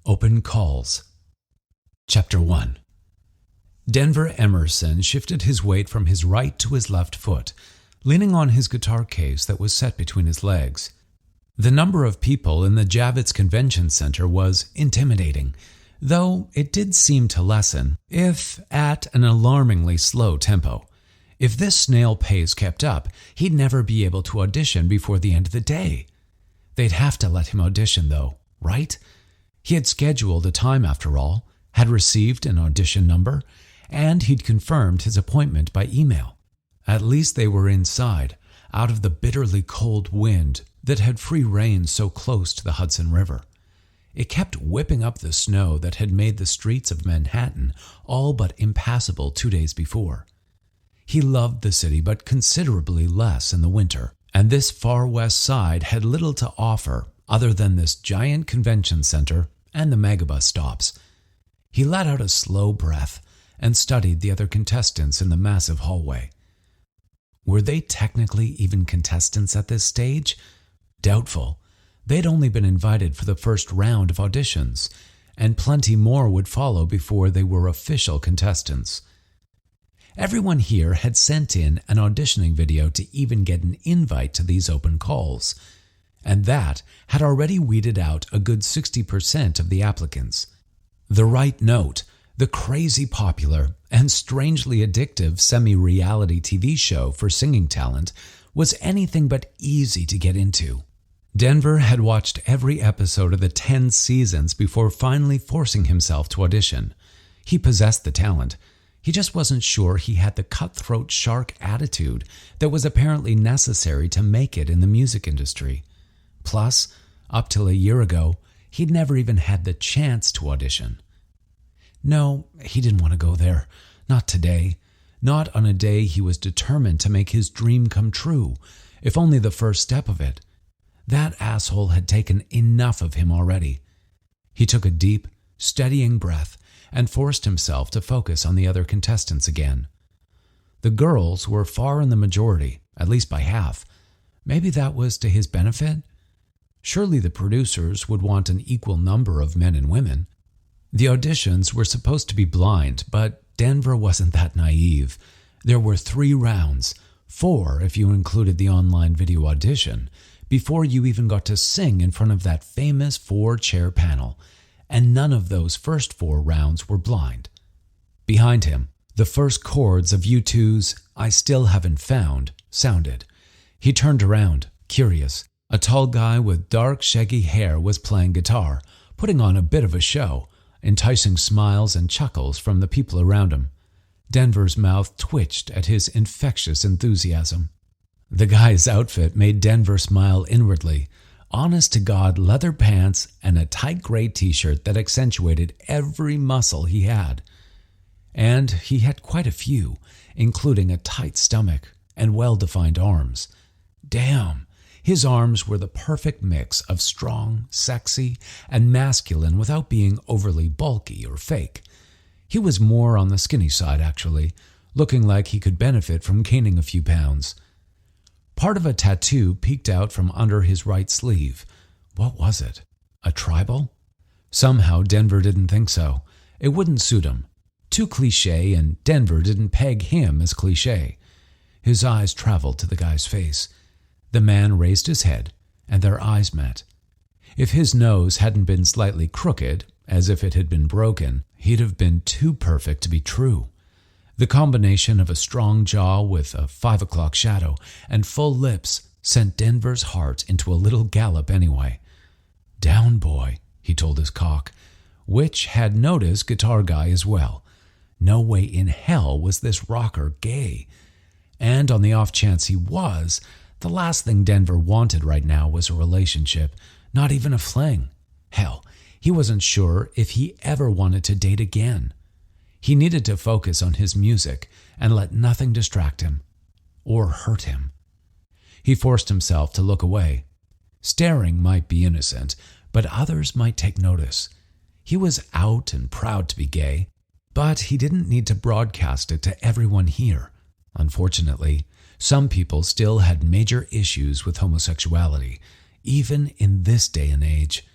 Open Calls. Chapter 1. Denver Emerson shifted his weight from his right to his left foot, leaning on his guitar case that was set between his legs. The number of people in the 𝗖𝗵𝗿𝗁 Convention Center was intimidating, though it did seem to lessen, if at an alarmingly slow tempo. If this snail pace kept up, he'd never be able to audition before the end of the day. They'd have to let him audition, though, right? He had scheduled a time after all, had received an audition number, and he'd confirmed his appointment by email. At least they were inside, out of the bitterly cold wind that had free rein so close to the Hudson River. It kept whipping up the snow that had made the streets of Manhattan all but impassable 2 days before. He loved the city, but considerably less in the winter, and this far west side had little to offer other than this giant convention center and the megabus stops. He let out a slow breath and studied the other contestants in the massive hallway. Were they technically even contestants at this stage? Doubtful. They'd only been invited for the first round of auditions, and plenty more would follow before they were official contestants. Everyone here had sent in an auditioning video to even get an invite to these open calls, and that had already weeded out a good 60% of the applicants. The Right Note, the crazy popular and strangely addictive semi-reality TV show for singing talent, was anything but easy to get into. Denver had watched every episode of the 10 seasons before finally forcing himself to audition. He possessed the talent. He just wasn't sure he had the cutthroat shark attitude that was apparently necessary to make it in the music industry. Plus, up till a year ago, he'd never even had the chance to audition. No, he didn't want to go there. Not today. Not on a day he was determined to make his dream come true, if only the first step of it. That asshole had taken enough of him already. He took a deep, steadying breath and forced himself to focus on the other contestants again. The girls were far in the majority, at least by half. Maybe that was to his benefit? Surely the producers would want an equal number of men and women. The auditions were supposed to be blind, but Denver wasn't that naive. There were 3 rounds, 4 if you included the online video audition, before you even got to sing in front of that famous 4-chair panel, and none of those first 4 rounds were blind. Behind him, the first chords of U2's I Still Haven't Found sounded. He turned around, curious. A tall guy with dark, shaggy hair was playing guitar, putting on a bit of a show, enticing smiles and chuckles from the people around him. Denver's mouth twitched at his infectious enthusiasm. The guy's outfit made Denver smile inwardly. Honest-to-God leather pants and a tight gray t-shirt that accentuated every muscle he had. And he had quite a few, including a tight stomach and well-defined arms. Damn! His arms were the perfect mix of strong, sexy, and masculine without being overly bulky or fake. He was more on the skinny side, actually, looking like he could benefit from gaining a few pounds. Part of a tattoo peeked out from under his right sleeve. What was it? A tribal? Somehow Denver didn't think so. It wouldn't suit him. Too cliché, and Denver didn't peg him as cliché. His eyes traveled to the guy's face. The man raised his head, and their eyes met. If his nose hadn't been slightly crooked, as if it had been broken, he'd have been too perfect to be true. The combination of a strong jaw with a 5 o'clock shadow and full lips sent Denver's heart into a little gallop anyway. Down, boy, he told his cock, which had noticed guitar guy as well. No way in hell was this rocker gay. And on the off chance he was, the last thing Denver wanted right now was a relationship, not even a fling. Hell, he wasn't sure if he ever wanted to date again. He needed to focus on his music and let nothing distract him or hurt him. He forced himself to look away. Staring might be innocent, but others might take notice. He was out and proud to be gay, but he didn't need to broadcast it to everyone here. Unfortunately, some people still had major issues with homosexuality, even in this day and age.